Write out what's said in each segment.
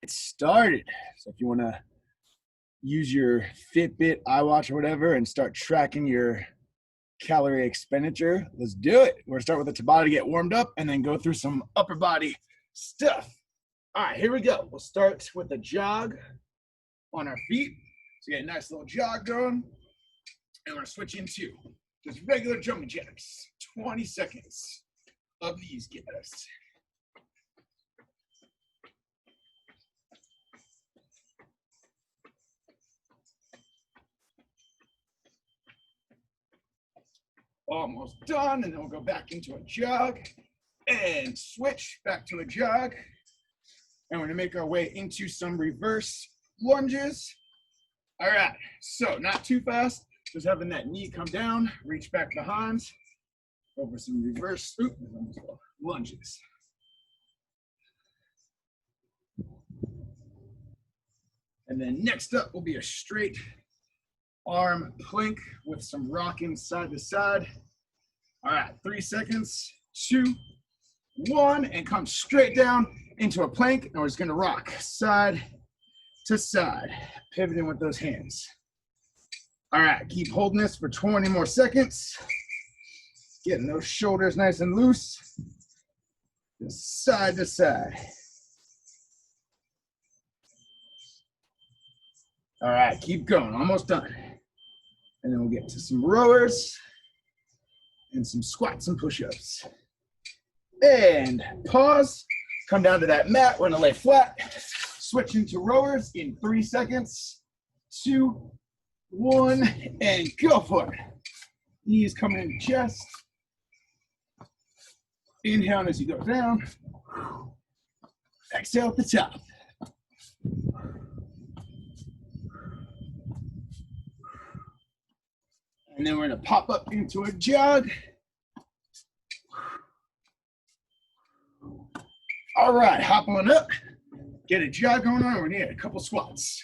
get started. So if you want to use your Fitbit, iWatch, or whatever and start tracking your calorie expenditure, let's do it. We're going to start with the Tabata to get warmed up and then go through some upper body stuff. All right, here we go. We'll start with a jog on our feet. So get a nice little jog going. And we're going to switch into just regular jumping jacks. 20 seconds of these guys. Almost done, and then we'll go back into a jog and switch back to a jog. And we're gonna make our way into some reverse lunges. All right, so not too fast, just having that knee come down, reach back behind, over some reverse lunges. And then next up will be a straight arm plank with some rocking side to side. All right, 3 seconds, 2, 1, and come straight down into a plank. And we're just gonna rock side to side, pivoting with those hands. All right, keep holding this for 20 more seconds. Getting those shoulders nice and loose, just side to side. All right, keep going, almost done. And then we'll get to some rowers and some squats and push-ups. And pause, come down to that mat. We're gonna lay flat, switch into rowers in 3 seconds, 2, 1, and go for it. Knees coming in chest. Inhale as you go down. Exhale at the top. And then we're gonna pop up into a jog. All right, hop on up, get a jog going on. We're gonna get a couple squats.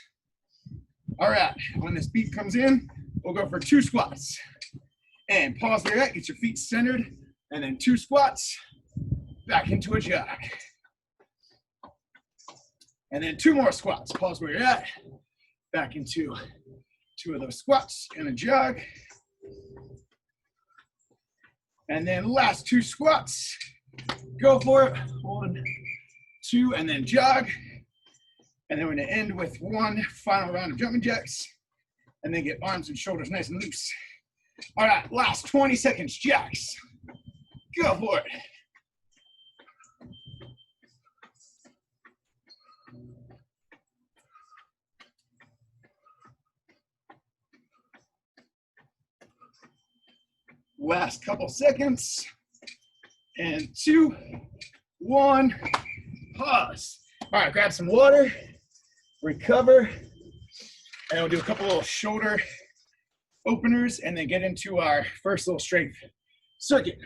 All right, when this beat comes in, we'll go for 2 squats. And pause where you're at, get your feet centered, and then 2 squats, back into a jog. And then 2 more squats, pause where you're at, back into 2 of those squats and a jog. And then last 2 squats, go for it, 1, 2, and then jog. And then we're gonna end with 1 final round of jumping jacks, and then get arms and shoulders nice and loose. All right, last 20 seconds, jacks. Go for it. Last couple seconds. And 2, 1, pause. All right, grab some water, recover, and we'll do a couple little shoulder openers and then get into our first little strength circuit.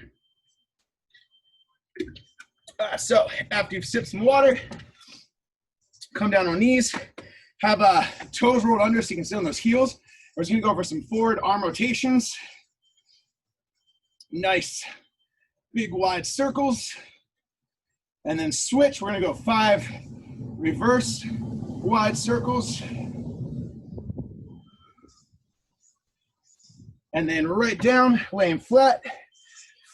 So after you've sipped some water, come down on knees, have toes rolled under so you can sit on those heels. We're just gonna go for some forward arm rotations. Nice big wide circles. And then switch, we're gonna go 5 reverse wide circles. And then right down, laying flat,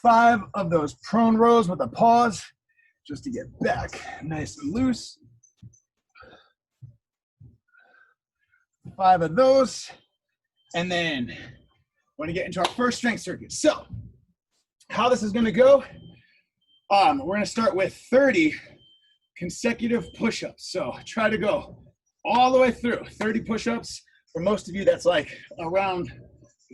5 of those prone rows with a pause, just to get back nice and loose. 5 of those. And then we're gonna get into our first strength circuit. So how this is gonna go, we're gonna start with 30 consecutive push-ups. So try to go all the way through, 30 push-ups. For most of you, that's like around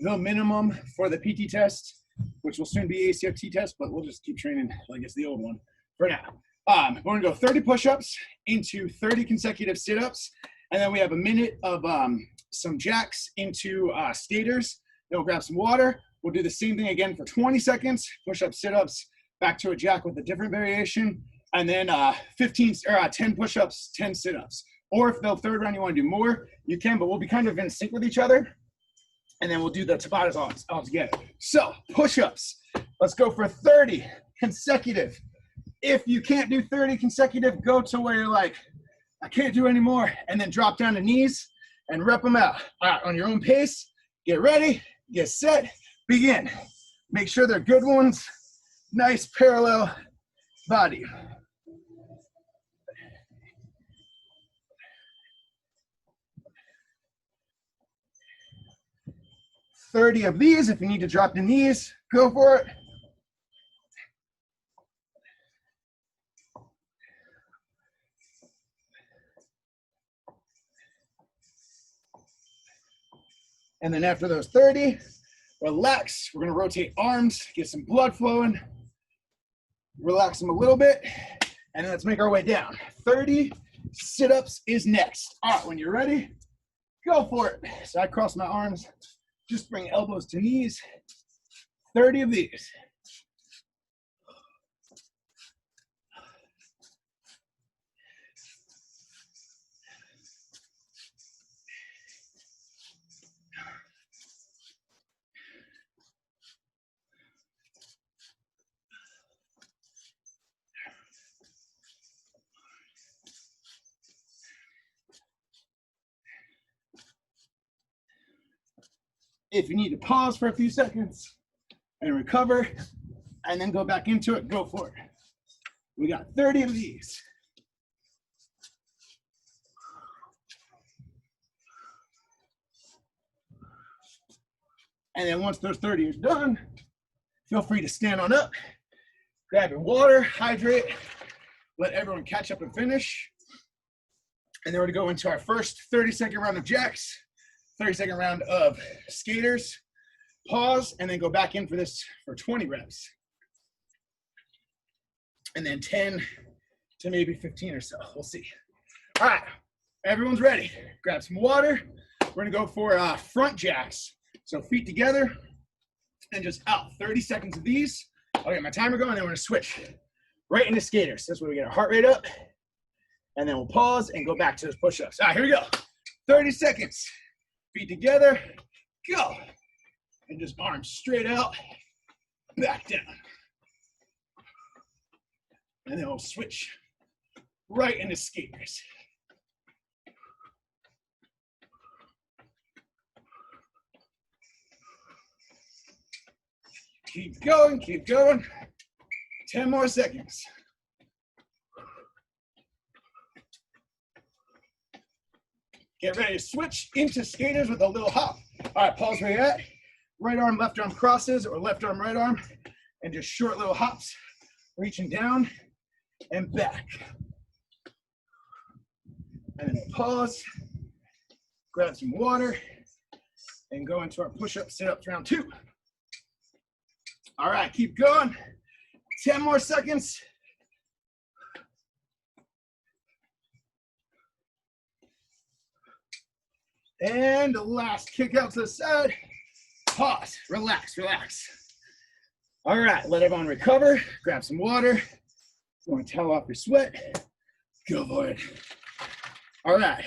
the minimum for the PT test, which will soon be ACFT test, but we'll just keep training like it's the old one for now. We're gonna go 30 push-ups into 30 consecutive sit-ups, and then we have a minute of some jacks into skaters. Then we'll grab some water. We'll do the same thing again for 20 seconds, push-ups, sit-ups, back to a jack with a different variation, and then 10 push-ups, 10 sit-ups. Or if the third round you want to do more, you can, but we'll be kind of in sync with each other. And then we'll do the Tabatas all together. So push-ups, let's go for 30 consecutive. If you can't do 30 consecutive, go to where you're like I can't do any more. And then drop down to knees and rep them out. All right, on your own pace, get ready, get set, begin. Make sure they're good ones. Nice parallel body. "30 of these. If you need to drop the knees, go for it. And then after those 30, relax. We're gonna rotate arms, get some blood flowing, relax them a little bit, and then let's make our way down. 30 sit-ups is next. All right, when you're ready, go for it. So I cross my arms, just bring elbows to knees. 30 of these. If you need to pause for a few seconds and recover, and then go back into it, go for it. We got 30 of these. And then once those 30 are done, feel free to stand on up, grab your water, hydrate, let everyone catch up and finish. And then we're gonna go into our first 30-second round of jacks, 30-second round of skaters, pause, and then go back in for this for 20 reps. And then 10 to maybe 15 or so, we'll see. All right, everyone's ready. Grab some water. We're gonna go for front jacks. So feet together and just out. 30 seconds of these. I'll get my timer going, and then we're gonna switch right into skaters. This way we get our heart rate up, and then we'll pause and go back to those push-ups. All right, here we go. 30 seconds. Feet together, go. And just arms straight out, back down. And then we'll switch right into skaters. Keep going, keep going. 10 more seconds. Get ready to switch into skaters with a little hop. All right, pause where you're at. Right arm, left arm crosses, or left arm, right arm, and just short little hops, reaching down and back. And then we'll pause, grab some water, and go into our push-up, sit-ups round 2. All right, keep going. 10 more seconds. And the last kick out to the side. Pause, relax, relax. All right, let everyone recover. Grab some water. If you want to towel off your sweat, go for it. All right,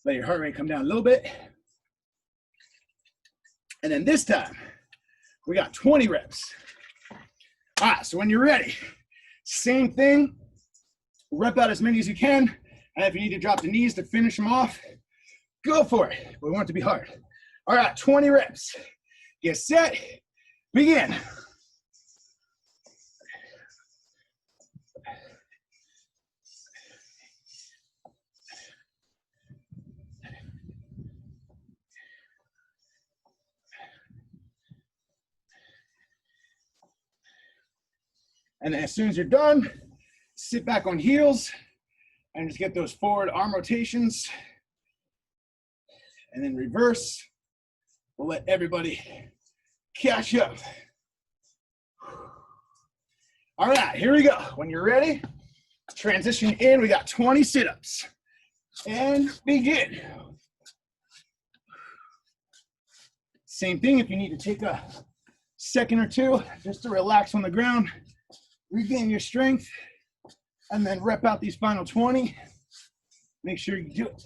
let your heart rate come down a little bit. And then this time, we got 20 reps. All right, so when you're ready, same thing. Rep out as many as you can. And if you need to drop the knees to finish them off, go for it. We want it to be hard. All right, 20 reps. Get set, begin. And then as soon as you're done, sit back on heels and just get those forward arm rotations. And then reverse. We'll let everybody catch up. All right, here we go. When you're ready, transition in. We got 20 sit-ups. And begin. Same thing if you need to take a second or two just to relax on the ground, regain your strength, and then rep out these final 20. Make sure you do it.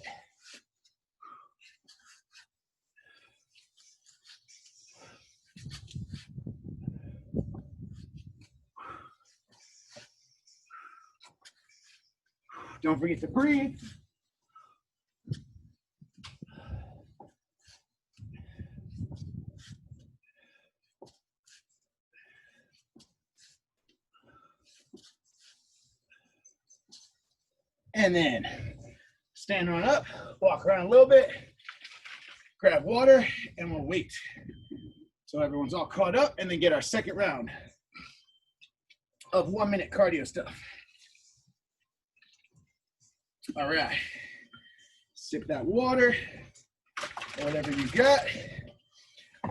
Don't forget to breathe. And then stand on up, walk around a little bit, grab water, and we'll wait so everyone's all caught up, and then get our second round of 1 minute cardio stuff. All right, sip that water, or whatever you got.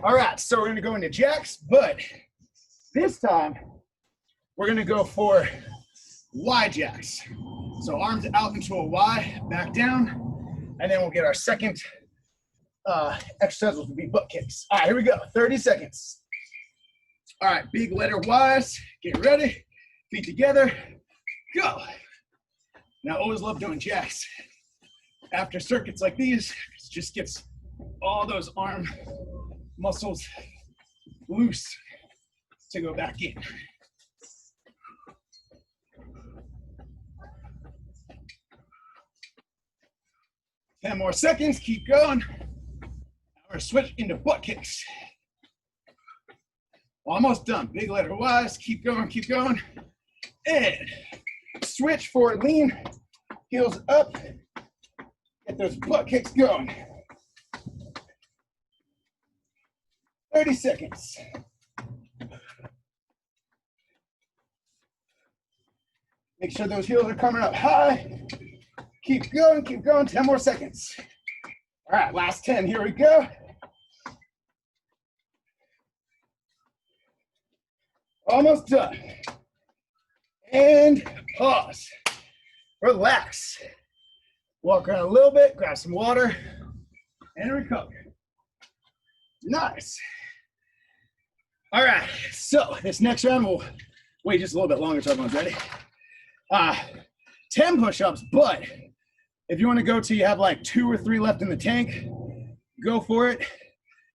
All right, so we're gonna go into jacks, but this time we're gonna go for Y jacks. So arms out into a Y, back down, and then we'll get our second exercise, which will be butt kicks. All right, here we go, 30 seconds. All right, big letter Ys, get ready, feet together, go. Now, I always love doing jacks after circuits like these. It just gets all those arm muscles loose to go back in. Ten more seconds, keep going. We're gonna switch into butt kicks. Almost done, big letter Ys, keep going, and switch forward, lean, heels up, get those butt kicks going. 30 seconds. Make sure those heels are coming up high. Keep going, 10 more seconds. All right, last 10, here we go. Almost done. And pause. Relax. Walk around a little bit, grab some water, and recover. Nice. All right, so this next round we'll wait just a little bit longer so everyone's ready. 10 push-ups, but if you want to go till you have like 2 or 3 left in the tank, go for it.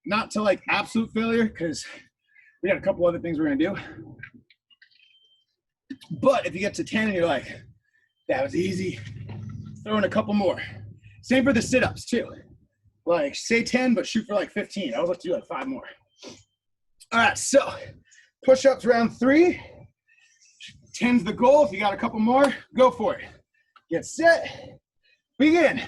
Not to like absolute failure, because we got a couple other things we're gonna do. But if you get to 10 and you're like, that was easy, throw in a couple more. Same for the sit-ups too. Like say 10, but shoot for like 15. I would like to do like 5 more. All right, so push-ups round 3. 10's the goal. If you got a couple more, go for it. Get set, begin.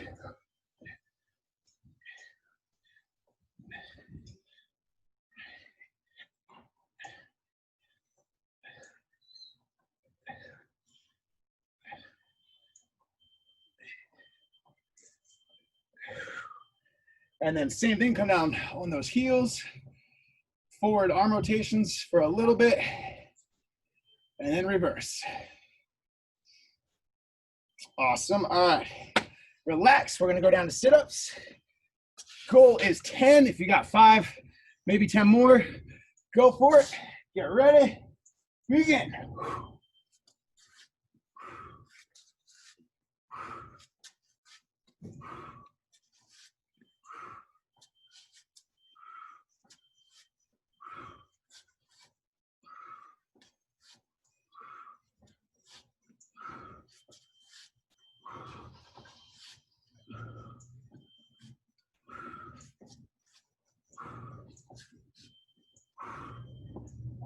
And then same thing, come down on those heels, forward arm rotations for a little bit, and then reverse. Awesome, all right. Relax, we're gonna go down to sit-ups. Goal is 10, if you got 5, maybe 10 more, go for it. Get ready, begin.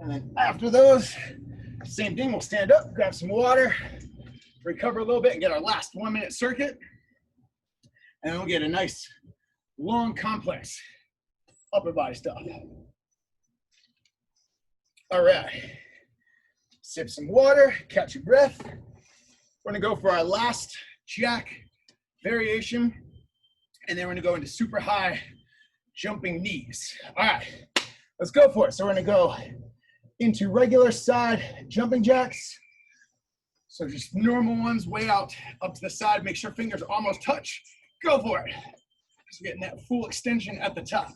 And then after those, same thing, we'll stand up, grab some water, recover a little bit, and get our last 1 minute circuit. And then we'll get a nice, long, complex upper body stuff. All right, sip some water, catch your breath. We're gonna go for our last jack variation, and then we're gonna go into super high jumping knees. All right, let's go for it. So we're gonna go into regular side jumping jacks. So just normal ones, way out, up to the side, make sure fingers almost touch. Go for it. So getting that full extension at the top.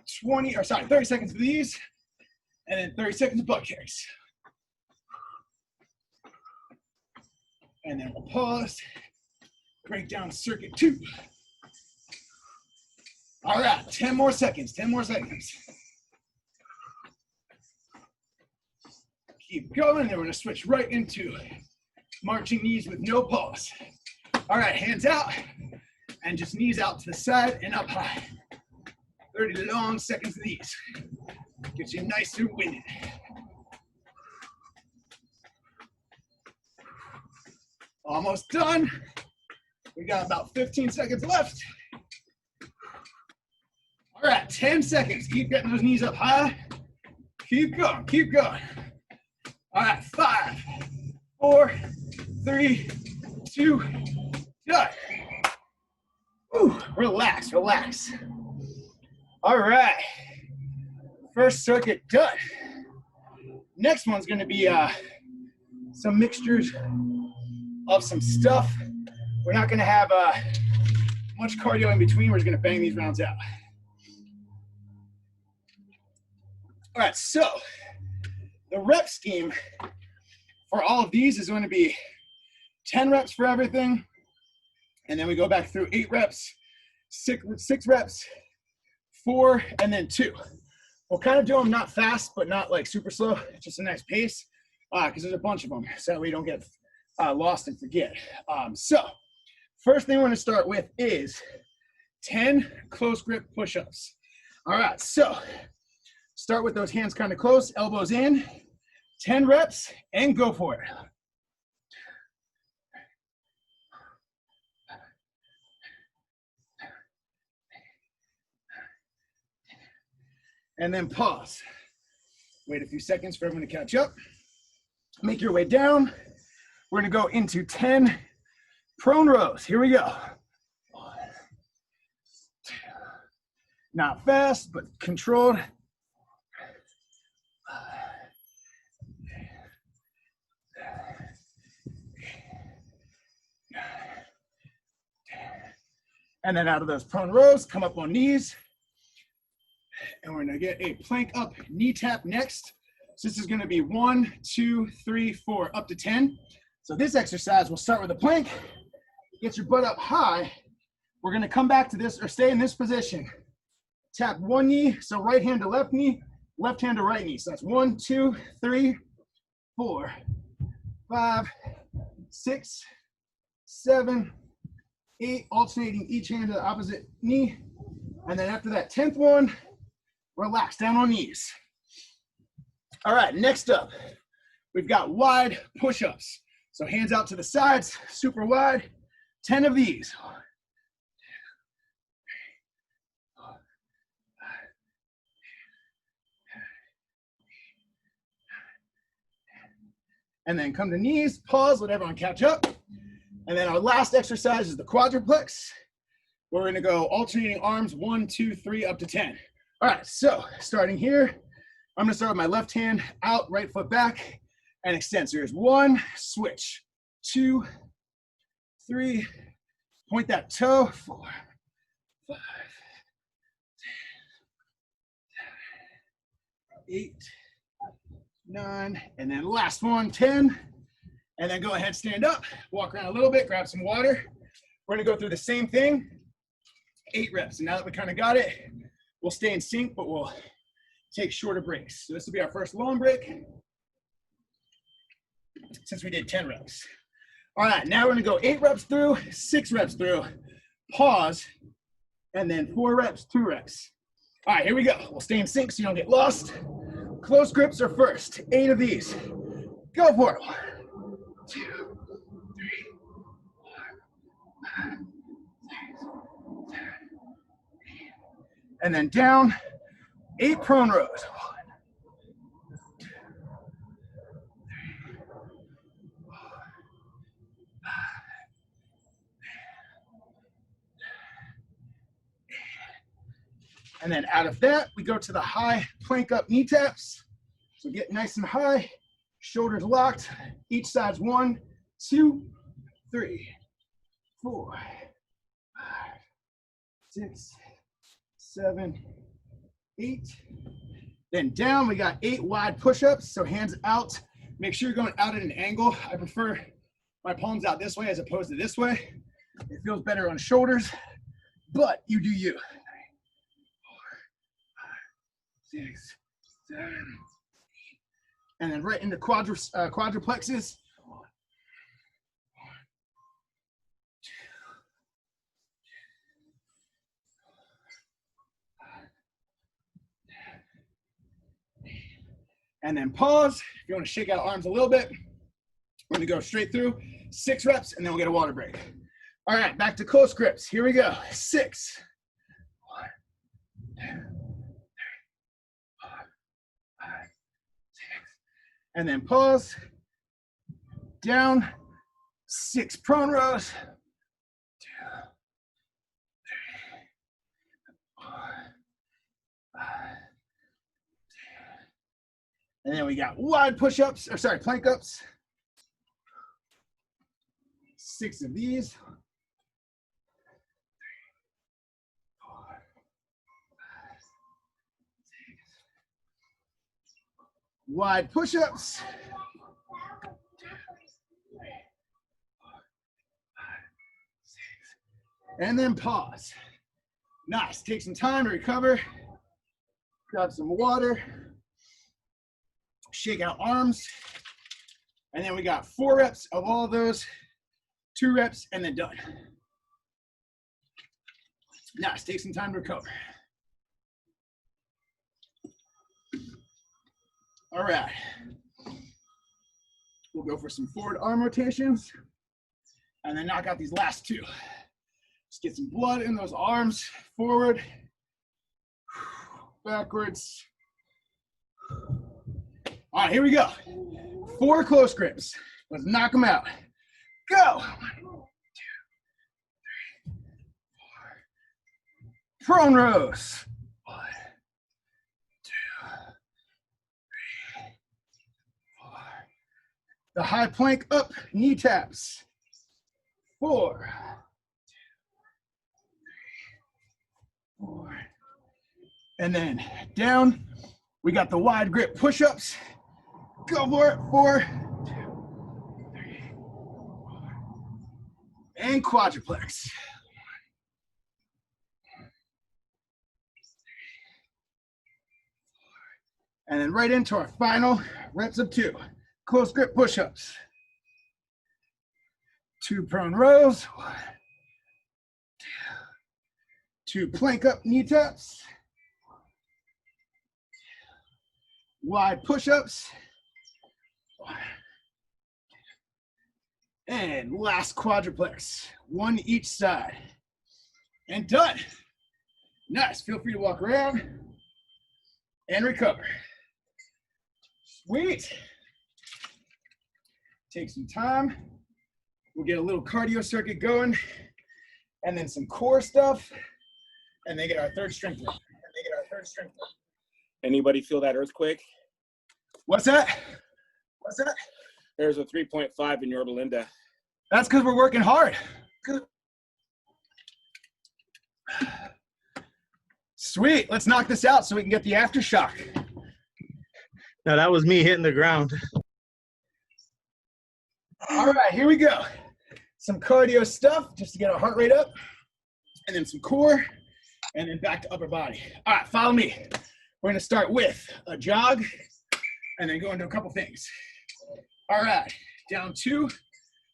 30 seconds of these, and then 30 seconds of butt kicks. And then we'll pause, break down circuit 2. All right, 10 more seconds, 10 more seconds. Keep going, and we're gonna switch right into marching knees with no pause. All right, hands out and just knees out to the side and up high. 30 long seconds of these. Gets you nice and winded. Almost done. We got about 15 seconds left. All right, 10 seconds. Keep getting those knees up high. Keep going, keep going. All right, 5, 4, 3, 2, done. Ooh, relax, relax. All right, first circuit done. Next one's gonna be some mixtures of some stuff. We're not gonna have much cardio in between. We're just gonna bang these rounds out. All right, so the rep scheme for all of these is going to be 10 reps for everything. And then we go back through 8 reps, 6 reps, 4, and then 2. We'll kind of do them not fast, but not like super slow. It's just a nice pace because there's a bunch of them so we don't get lost and forget. So first thing we're going to start with is 10 close grip push-ups. All right, so start with those hands kind of close, elbows in, 10 reps, and go for it. And then pause. Wait a few seconds for everyone to catch up. Make your way down. We're gonna go into 10 prone rows. Here we go. 1, 2. Not fast, but controlled. And then out of those prone rows, come up on knees. And we're gonna get a plank up knee tap next. So this is gonna be 1, 2, 3, 4, up to 10. So this exercise, we'll start with a plank. Get your butt up high. We're gonna come back to this or stay in this position. Tap one knee, so right hand to left knee, left hand to right knee. So that's 1, 2, 3, 4, 5, 6, 7, 8, alternating each hand to the opposite knee. And then after that 10th one, relax down on knees. All right, next up, we've got wide push-ups. So hands out to the sides, super wide, 10 of these. 1, 2, 3, 4, 5, 6, 7, 8, 9, 10. And then come to knees, pause, let everyone catch up. And then our last exercise is the quadruplex. We're gonna go alternating arms, 1, 2, 3, up to 10. All right, so starting here, I'm gonna start with my left hand out, right foot back, and extend. So here's 1, switch, 2, 3, point that toe, 4, 5, 10, 8, 9, and then last one, 10. And then go ahead, stand up, walk around a little bit, grab some water. We're gonna go through the same thing, 8 reps. And now that we kind of got it, we'll stay in sync, but we'll take shorter breaks. So this will be our first long break since we did 10 reps. All right, now we're gonna go 8 reps through, 6 reps through, pause, and then 4 reps, 2 reps. All right, here we go. We'll stay in sync so you don't get lost. Close grips are first, 8 of these. Go for it. 1, 2, 3, 4, 5, 6, 7, 8. And then down, 8 prone rows. 1, 2, 3, 4, 5, 8. And then out of that, we go to the high plank up knee taps. So get nice and high, shoulders locked. Each side's 1, 2, 3, 4, 5, 6, 7, 8. Then down, we got 8 wide push-ups. So hands out. Make sure you're going out at an angle. I prefer my palms out this way as opposed to this way. It feels better on shoulders, but you do you. 3, 4, 5, 6, 7, 8. And then right into quadruplexes. 1, 2, and then pause. If you want to shake out arms a little bit, we're gonna go straight through, 6 reps, and then we'll get a water break. All right, back to close grips. Here we go. 6, 1, 2, 3, 4, 5, 6, and then pause. Down, 6 prone rows. 2, 3, 4, 5. And then we got wide push-ups, or sorry, plank ups. 6 of these. 3, 4, 5, 6. Wide push-ups. 2, 3, 4, 5, 6. And then pause. Nice. Take some time to recover. Grab some water. Shake out arms. And then we got 4 reps of all those, 2 reps, and then done. Nice. Take some time to recover. All right. We'll go for some forward arm rotations and then knock out these last 2. Just get some blood in those arms. Forward, backwards. All right, here we go. 4 close grips. Let's knock them out. Go. 1, 2, 3, 4. Prone rows. 1, 2, 3, 4. The high plank up, knee taps. 4, 2, 3, 4. And then down, we got the wide grip push-ups. Go for it. 4, 2, 3, 4. And quadruplex. 1, 2, 3, 4. And then right into our final reps of 2. Close grip push-ups. 2 prone rows. 1, 2. 2 plank up knee taps. Wide push-ups. 1, 2. And last quadruplex. 1 each side. And done. Nice. Feel free to walk around and recover. Sweet. Take some time. We'll get a little cardio circuit going, and then some core stuff, and then get our third strength work. Anybody feel that earthquake? What's that? What's that? There's a 3.5 in your Belinda. That's because we're working hard. Sweet. Let's knock this out so we can get the aftershock. No, that was me hitting the ground. All right, here we go. Some cardio stuff just to get our heart rate up, and then some core, and then back to upper body. All right, follow me. We're gonna start with a jog, and then go into a couple things. All right, down to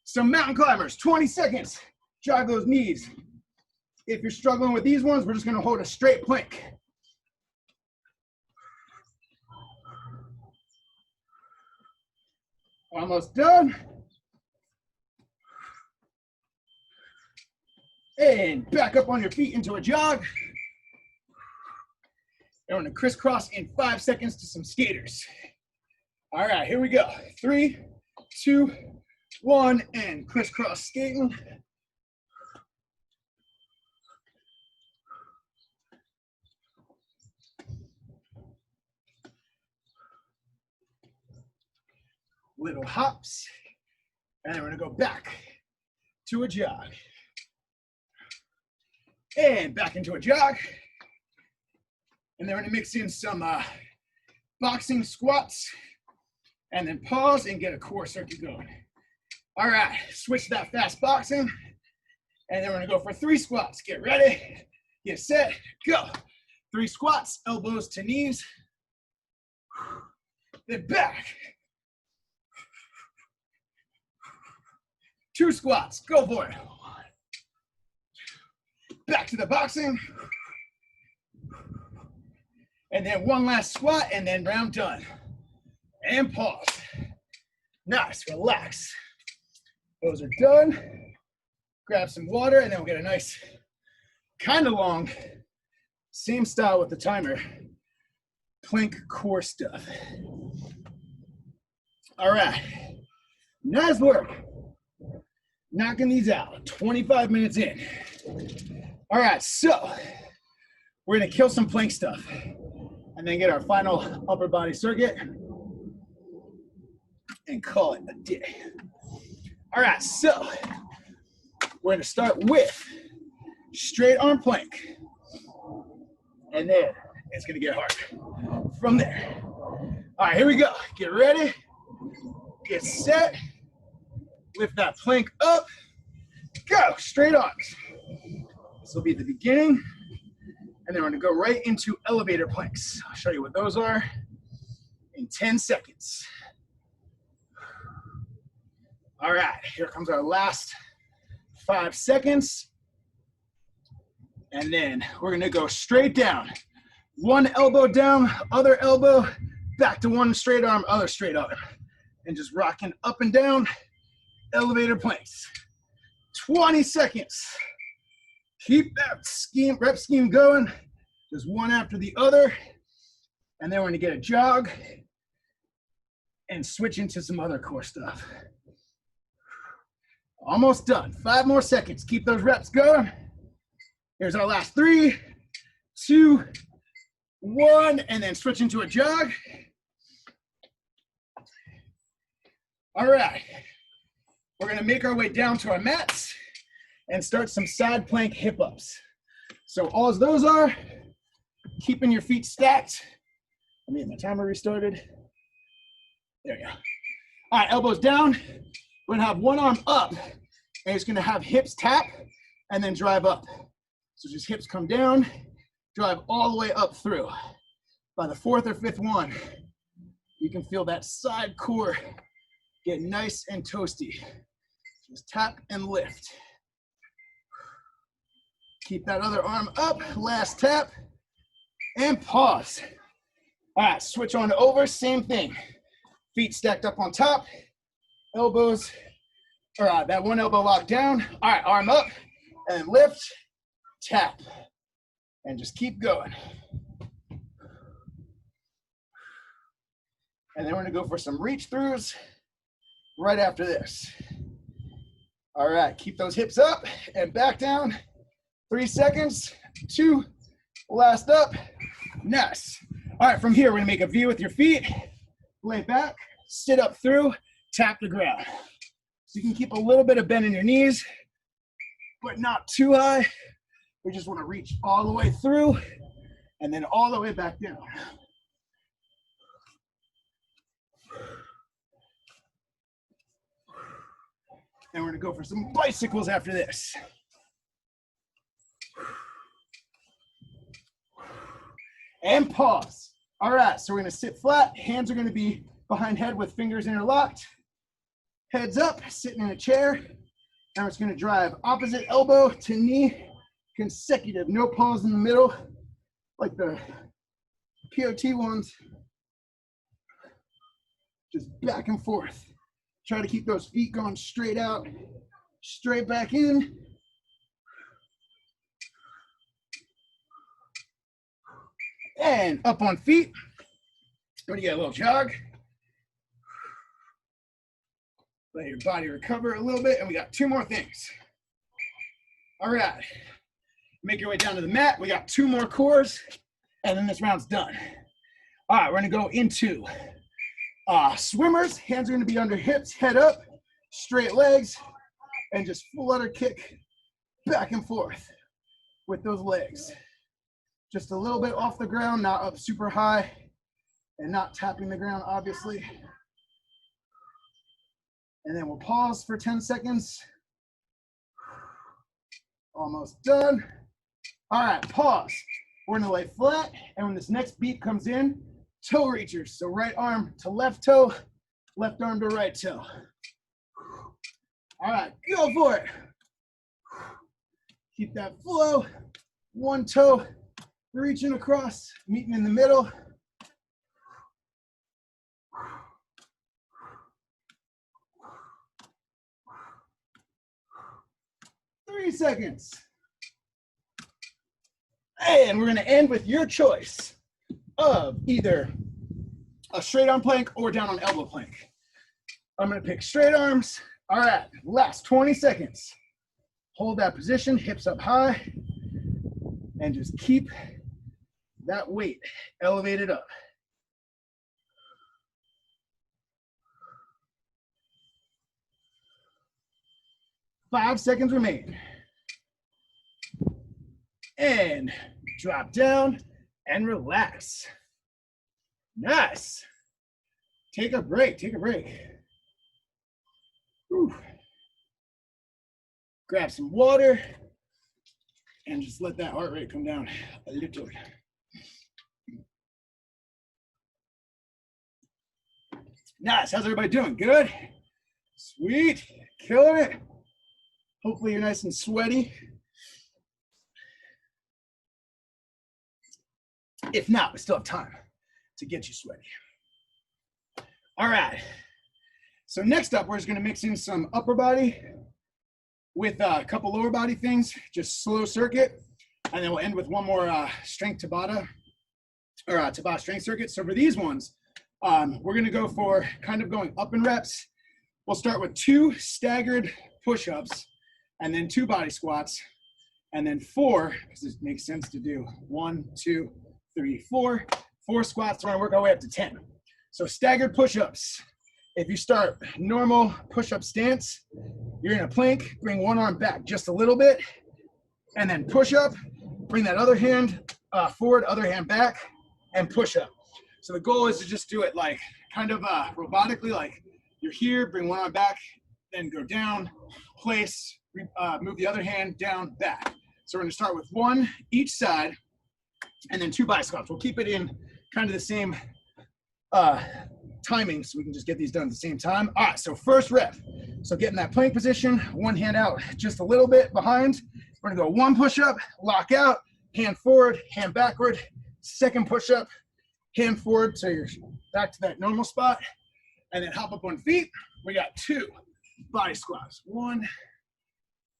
some mountain climbers, 20 seconds. Jog those knees. If you're struggling with these ones, we're just gonna hold a straight plank. Almost done. And back up on your feet into a jog. And we're gonna crisscross in 5 seconds to some skaters. All right, here we go. 3, 2, 1, and crisscross skating. Little hops. And then we're gonna go back to a jog. And back into a jog. And then we're gonna mix in some boxing squats, and then pause and get a core circuit going. All right, switch to that fast boxing. And then we're gonna go for 3 squats. Get ready, get set, go. 3 squats, elbows to knees. Then back. 2 squats, go for it. Back to the boxing. And then 1 last squat, and then round done. and pause. Nice, relax. Those are done. Grab some water and then we'll get a nice, kind of long, same style with the timer, plank core stuff. All right, nice work. Knocking these out, 25 minutes in. All right, so we're gonna kill some plank stuff and then get our final upper body circuit and call it a day. All right, so we're gonna start with straight arm plank. And then it's gonna get hard from there. All right, here we go. Get ready, get set, lift that plank up, go, straight arms. This will be the beginning, and then we're gonna go right into elevator planks. I'll show you what those are in 10 seconds. All right, here comes our last 5 seconds. And then we're gonna go straight down. One elbow down, other elbow, back to one straight arm, other straight arm. And just rocking up and down, elevator planks. 20 seconds. Keep that rep scheme going, just one after the other. And then we're gonna get a jog and switch into some other core stuff. Almost done, 5 more seconds. Keep those reps going. Here's our last 3, 2, 1, and then switch into a jog. All right, we're gonna make our way down to our mats and start some side plank hip ups. So all those are, keeping your feet stacked. Let me get my timer restarted. There we go. All right, elbows down. We're gonna have one arm up, and it's gonna have hips tap and then drive up. So just hips come down, drive all the way up through. By the 4th or 5th one, you can feel that side core get nice and toasty. Just tap and lift. Keep that other arm up, last tap, and pause. All right, switch on over, same thing. Feet stacked up on top, elbows, or that one elbow locked down. All right, arm up, and lift, tap, and just keep going. And then we're gonna go for some reach throughs right after this. All right, keep those hips up and back down. 3 seconds, 2, last up, nice. All right, from here, we're gonna make a V with your feet, lay back, sit up through, tap the ground. So you can keep a little bit of bend in your knees, but not too high. We just wanna reach all the way through and then all the way back down. And we're gonna go for some bicycles after this. And pause. All right, so we're gonna sit flat. Hands are gonna be behind head with fingers interlocked. Heads up, sitting in a chair. Now it's gonna drive opposite elbow to knee, consecutive, no pause in the middle, like the POT ones. Just back and forth. Try to keep those feet going straight out, straight back in. And up on feet. We're gonna get a little jog. Let your body recover a little bit, and we got 2 more things. All right, make your way down to the mat. We got 2 more cores, and then this round's done. All right, we're gonna go into swimmers. Hands are gonna be under hips, head up, straight legs, and just full udder kick back and forth with those legs. Just a little bit off the ground, not up super high, and not tapping the ground, obviously. And then we'll pause for 10 seconds. Almost done. All right, pause. We're gonna lay flat, and when this next beat comes in, toe reachers. So right arm to left toe, left arm to right toe. All right, go for it. Keep that flow. One toe reaching across, meeting in the middle. 3 seconds. And we're gonna end with your choice of either a straight arm plank or down on elbow plank. I'm gonna pick straight arms. All right, last 20 seconds. Hold that position, hips up high, and just keep that weight elevated up. Five seconds remain. And drop down and relax. Nice. Take a break, take a break. Whew. Grab some water and just let that heart rate come down a little. Nice, how's everybody doing? Good? Sweet, killing it. Hopefully you're nice and sweaty. If not, we still have time to get you sweaty. All right, so next up, we're just gonna mix in some upper body with a couple lower body things, just slow circuit. And then we'll end with one more strength Tabata, or Tabata strength circuit. So for these ones, we're gonna go for kind of going up in reps. We'll start with 2 staggered push-ups and then 2 body squats, and then 4, because it makes sense to do 1, 2, 3, 4. 4 squats, we're gonna work our way up to 10. So staggered push-ups. If you start normal push-up stance, you're in a plank, bring one arm back just a little bit, and then push up, bring that other hand forward, other hand back, and push up. So the goal is to just do it like kind of robotically, like you're here, bring one arm back, then go down, place, move the other hand down, back. So we're gonna start with 1 each side, and then 2 body squats. We'll keep it in kind of the same timing so we can just get these done at the same time. All right, so first rep. So get in that plank position, one hand out just a little bit behind. We're gonna go 1 push-up, lock out, hand forward, hand backward. 2nd push-up, hand forward, so you're back to that normal spot. And then hop up on feet. We got 2 body squats. 1,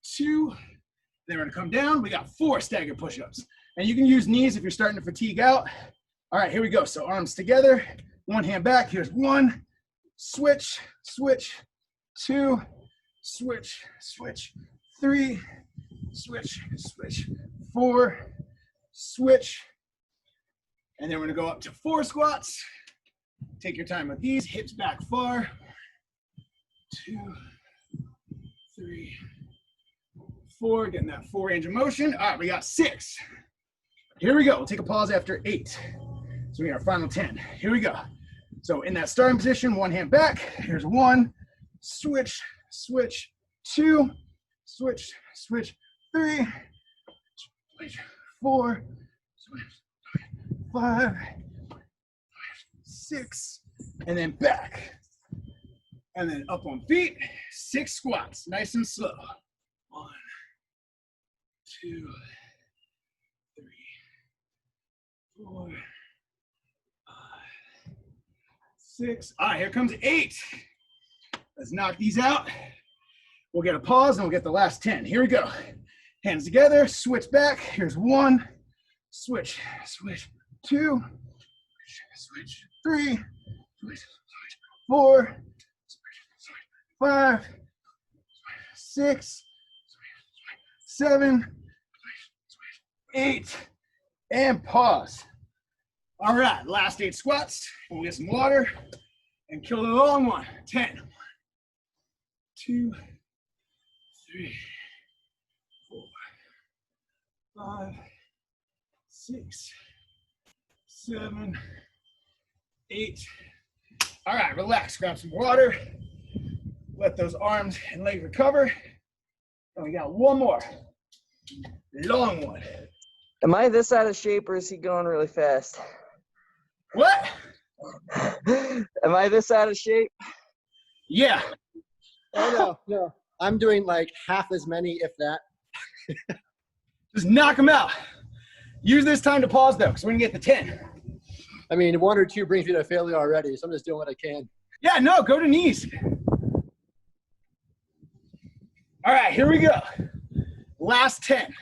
2. Then we're gonna come down. We got 4 staggered push-ups. And you can use knees if you're starting to fatigue out. All right, here we go. So arms together, 1 hand back. Here's 1, switch, switch, 2, switch, switch, 3, switch, switch, 4, switch. And then we're gonna go up to 4 squats. Take your time with these, hips back far. 2, 3, 4, getting that 4 range of motion. All right, we got 6. Here we go, we'll take a pause after 8. So we got our final 10, here we go. So in that starting position, 1 hand back, here's 1, switch, switch, 2, switch, switch, 3, switch, 4, switch, 5, 6, and then back. And then up on feet, 6 squats, nice and slow. 1, 2, 3, 4, 5, 6. All right, here comes 8. Let's knock these out. We'll get a pause and we'll get the last 10. Here we go. Hands together, switch back. Here's 1, switch, switch, 2, switch, 3, switch, switch, 4, switch, 5, 6, 7, 8, and pause. All right, last 8 squats. We'll get some water and kill the long one. 10, 2, 3, 4, 5, 6, 7, 8. All right, relax, grab some water. Let those arms and legs recover. And we got 1 more, long one. Am I this out of shape or is he going really fast? What? Am I this out of shape? Yeah. Oh, no. I'm doing like half as many, if that. Just knock them out. Use this time to pause though, because we're gonna get the 10. I mean, 1 or 2 brings me to failure already, so I'm just doing what I can. Yeah, no, go to knees. All right, here we go. Last 10.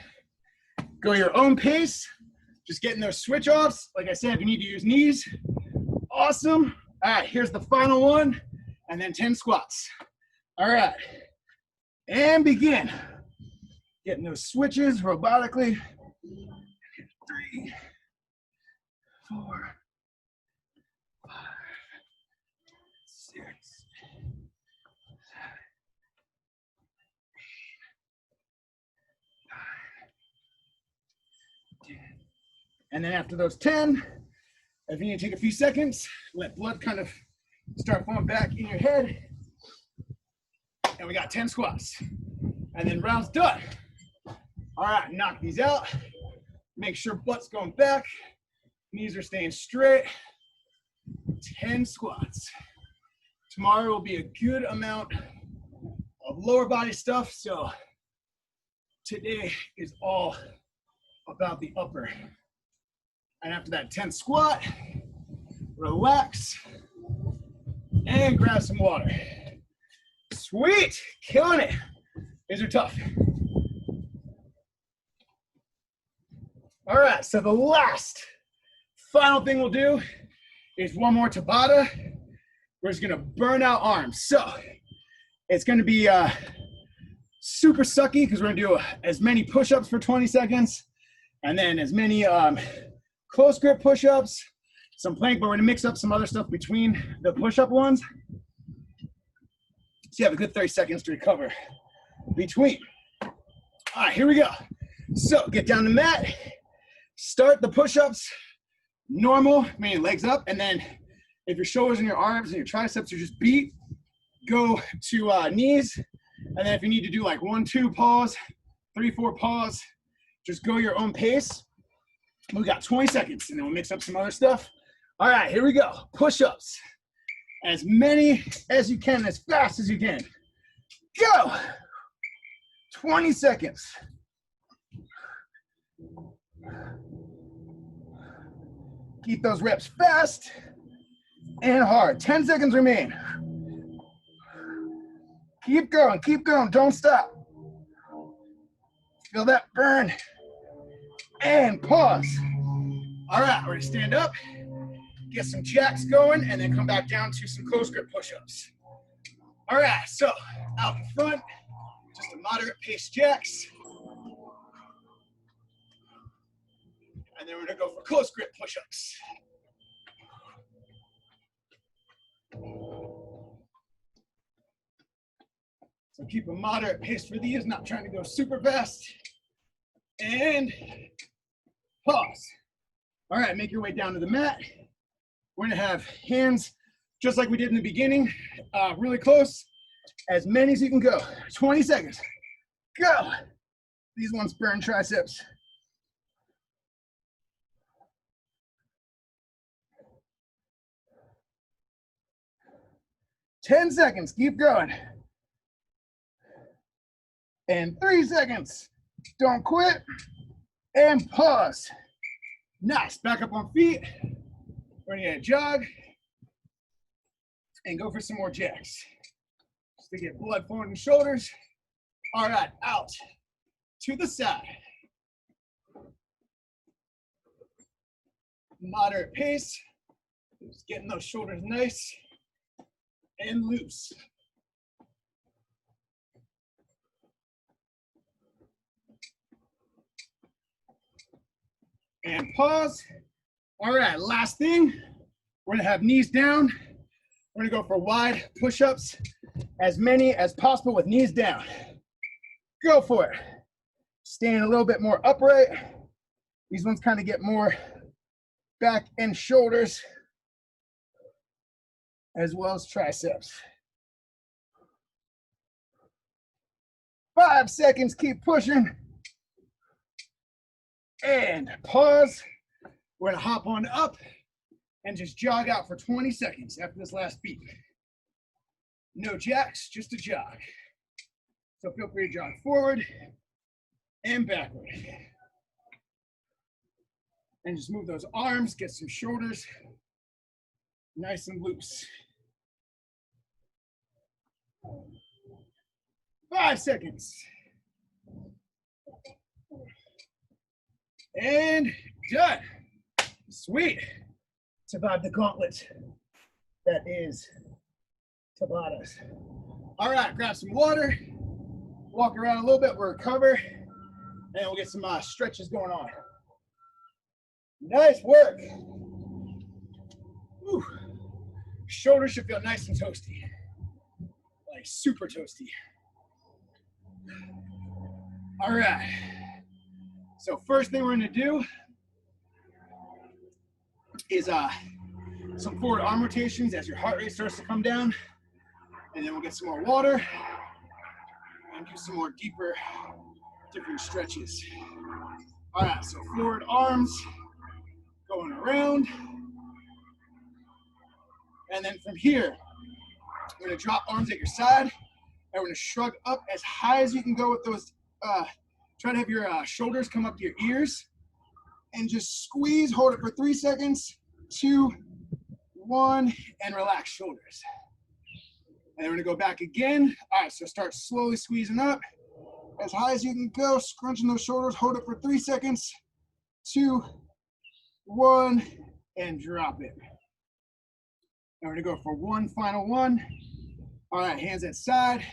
Go your own pace. Just getting those switch offs. Like I said, if you need to use knees, awesome. All right, here's the final one, and then 10 squats. All right, and begin. Getting those switches robotically. 3, 4, 5, 6, 7, 8, 9, 10. And then after those 10, if you need to take a few seconds, let blood kind of start flowing back in your head. And we got 10 squats. And then round's done. All right, knock these out. Make sure butt's going back. Knees are staying straight. 10 squats. Tomorrow will be a good amount of lower body stuff. So today is all about the upper. And after that 10 squat, relax and grab some water. Sweet, killing it. These are tough. All right, so the last final thing we'll do is one more Tabata. We're just gonna burn out arms. So it's gonna be super sucky because we're gonna do as many push-ups for 20 seconds and then as many close grip push-ups, some plank, but we're gonna mix up some other stuff between the push-up ones. So you have a good 30 seconds to recover between. All right, here we go. So get down the mat, start the push-ups, normal, meaning legs up, and then if your shoulders and your arms and your triceps are just beat, go to knees, and then if you need to do like 1, 2 pause, 3, 4 pause, just go your own pace. We got 20 seconds, and then we'll mix up some other stuff. All right, here we go. Push-ups. As many as you can, as fast as you can. Go! 20 seconds. Keep those reps fast and hard. 10 seconds remain. Keep going, don't stop. Feel that burn. And pause. All right, we're gonna stand up, get some jacks going, and then come back down to some close grip push-ups. All right, so out in front, just a moderate pace jacks. And then we're gonna go for close grip push-ups. So keep a moderate pace for these, not trying to go super fast. And pause. All right, make your way down to the mat. We're gonna have hands just like we did in the beginning, really close, as many as you can go. 20 seconds, go. These ones burn triceps. Ten seconds, keep going. And 3 seconds, don't quit, and pause. Nice, back up on feet. We're gonna jog and go for some more jacks. Just to get blood flowing in the shoulders. All right, out to the side. Moderate pace, just getting those shoulders nice and loose. And pause. All right, last thing, we're gonna have knees down. We're gonna go for wide push-ups, as many as possible with knees down. Go for it. Staying a little bit more upright. These ones kind of get more back and shoulders, as well as triceps. 5 seconds, keep pushing. And pause. We're gonna hop on up and just jog out for 20 seconds after this last beat. No jacks, just a jog. So feel free to jog forward and backward. And just move those arms, get some shoulders nice and loose. 5 seconds. And done. Sweet. Survived the gauntlet. That is Tabatas. All right, grab some water, walk around a little bit, we'll recover, and we'll get some stretches going on. Nice work. Whew. Shoulders should feel nice and toasty, like super toasty. All right. So first thing we're gonna do is some forward arm rotations as your heart rate starts to come down, and then we'll get some more water and do some more different stretches. All right, so forward arms going around, and then from here, we're gonna drop arms at your side, and we're gonna shrug up as high as you can go with those. Try to have your shoulders come up to your ears, and just squeeze, hold it for 3 seconds, 2, 1, and relax shoulders. And then we're gonna go back again. All right, so start slowly squeezing up as high as you can go, scrunching those shoulders, hold it for 3 seconds, 2, 1, and drop it. And we're gonna go for one final one. All right, hands at side,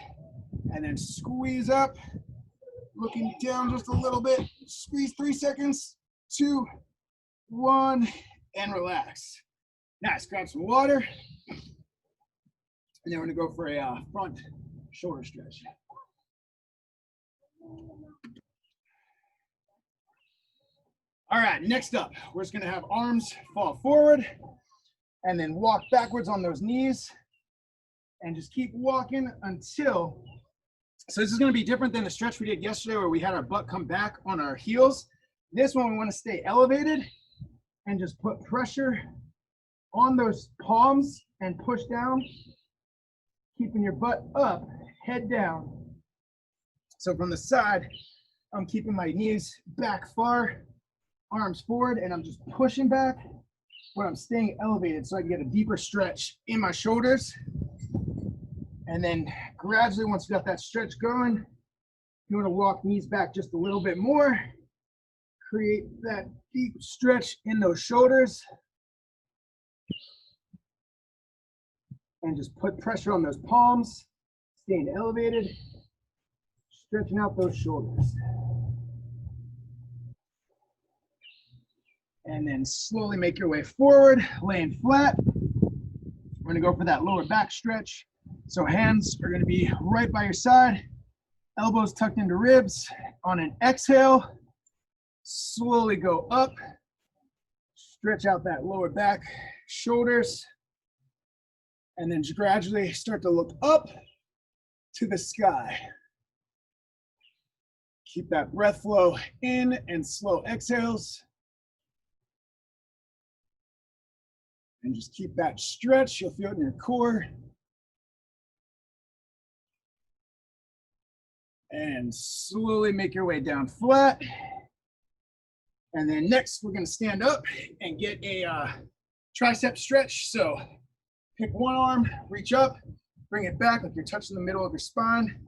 and then squeeze up, looking down just a little bit, squeeze 3 seconds, 2, 1, and relax. Nice, grab some water. And then we're gonna go for a front shoulder stretch. All right, next up, we're just gonna have arms fall forward and then walk backwards on those knees and just keep walking until, so this is gonna be different than the stretch we did yesterday where we had our butt come back on our heels. This one, we wanna stay elevated and just put pressure on those palms and push down, keeping your butt up, head down. So from the side, I'm keeping my knees back far, arms forward, and I'm just pushing back, but I'm staying elevated so I can get a deeper stretch in my shoulders. And then gradually, once you got that stretch going, you want to walk knees back just a little bit more, create that deep stretch in those shoulders, and just put pressure on those palms, staying elevated, stretching out those shoulders. And then slowly make your way forward, laying flat. We're gonna go for that lower back stretch. So hands are gonna be right by your side, elbows tucked into ribs. On an exhale, slowly go up, stretch out that lower back, shoulders, and then just gradually start to look up to the sky. Keep that breath flow in and slow exhales. And just keep that stretch. You'll feel it in your core. And slowly make your way down flat. And then next, we're gonna stand up and get a tricep stretch. So pick one arm, reach up, bring it back like you're touching the middle of your spine.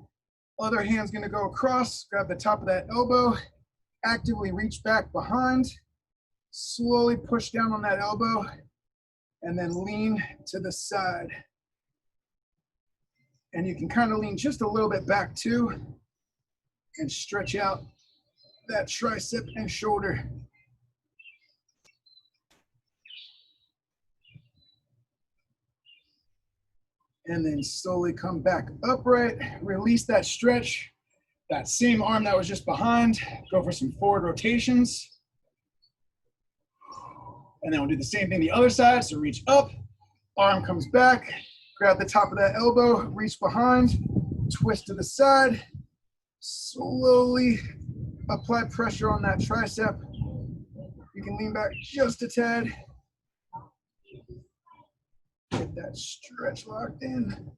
Other hand's gonna go across, grab the top of that elbow, actively reach back behind, slowly push down on that elbow, and then lean to the side. And you can kind of lean just a little bit back too, and stretch out that tricep and shoulder. And then slowly come back upright, release that stretch. That same arm that was just behind, go for some forward rotations. And then we'll do the same thing the other side. So reach up, arm comes back, grab the top of that elbow, reach behind, twist to the side, slowly apply pressure on that tricep. You can lean back just a tad. Get that stretch locked in.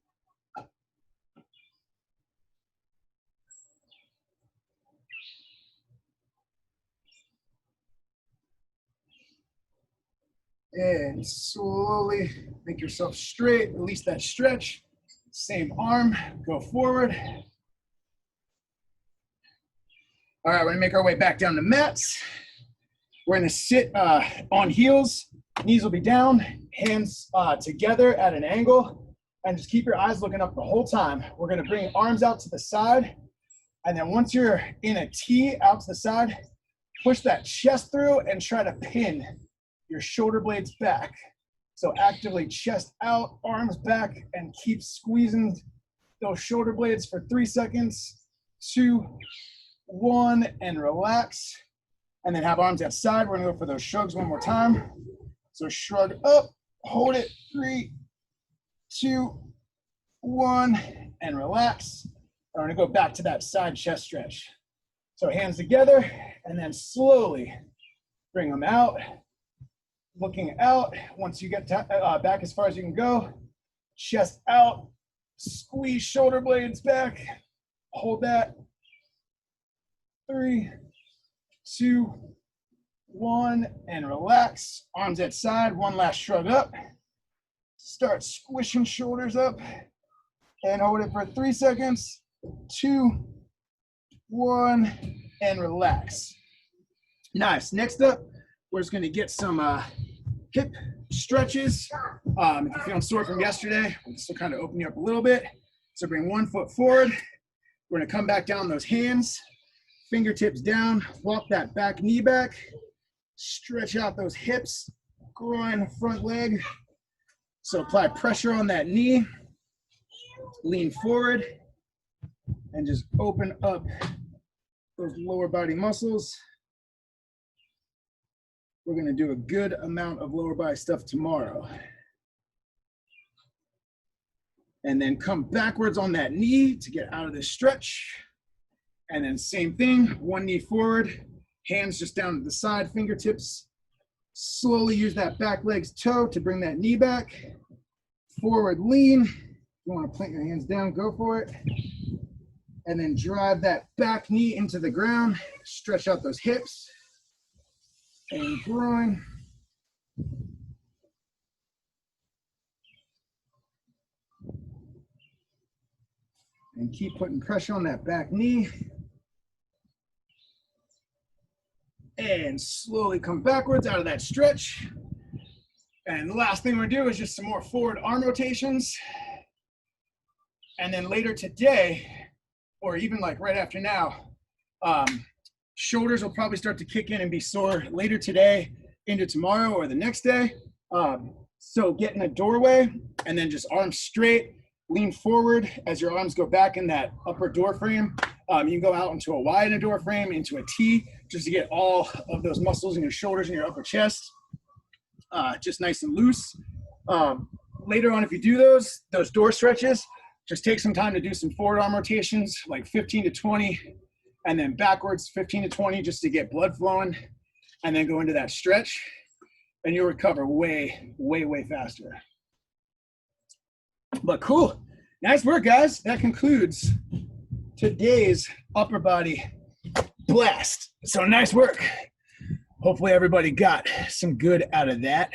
And slowly make yourself straight, release that stretch. Same arm, go forward. All right, we're gonna make our way back down to mats. We're gonna sit on heels, knees will be down, hands together at an angle, and just keep your eyes looking up the whole time. We're gonna bring arms out to the side, and then once you're in a T out to the side, push that chest through and try to pin your shoulder blades back. So actively chest out, arms back, and keep squeezing those shoulder blades for 3 seconds, 2, 1, and relax. And then have arms outside. We're gonna go for those shrugs one more time. So shrug up, hold it, 3, 2, 1, and relax. We're gonna go back to that side chest stretch. So hands together, and then slowly bring them out. Looking out, once you get back as far as you can go, chest out, squeeze shoulder blades back, hold that, 3, 2, 1, and relax. Arms at side, one last shrug up. Start squishing shoulders up, and hold it for 3 seconds, 2, 1, and relax. Nice, next up, we're just gonna get some hip stretches. If you're feeling sore from yesterday, this will kind of open you up a little bit. So bring 1 foot forward. We're gonna come back down those hands, fingertips down, walk that back knee back, stretch out those hips, groin, front leg. So apply pressure on that knee, lean forward, and just open up those lower body muscles. We're gonna do a good amount of lower body stuff tomorrow. And then come backwards on that knee to get out of this stretch. And then same thing, one knee forward, hands just down to the side, fingertips. Slowly use that back leg's toe to bring that knee back. Forward lean. If you wanna plant your hands down, go for it. And then drive that back knee into the ground. Stretch out those hips and groin. And keep putting pressure on that back knee. And slowly come backwards out of that stretch. And the last thing we're gonna do is just some more forward arm rotations. And then later today, or even like right after now, shoulders will probably start to kick in and be sore later today into tomorrow or the next day. So get in a doorway and then just arms straight, lean forward as your arms go back in that upper door frame. You can go out into a Y in a door frame, into a T, just to get all of those muscles in your shoulders and your upper chest just nice and loose. Later on, if you do those door stretches, just take some time to do some forward arm rotations, like 15 to 20, and then backwards 15 to 20 just to get blood flowing, and then go into that stretch, and you'll recover way, way, way faster. But cool. Nice work, guys. That concludes today's upper body blast. So nice work. Hopefully everybody got some good out of that.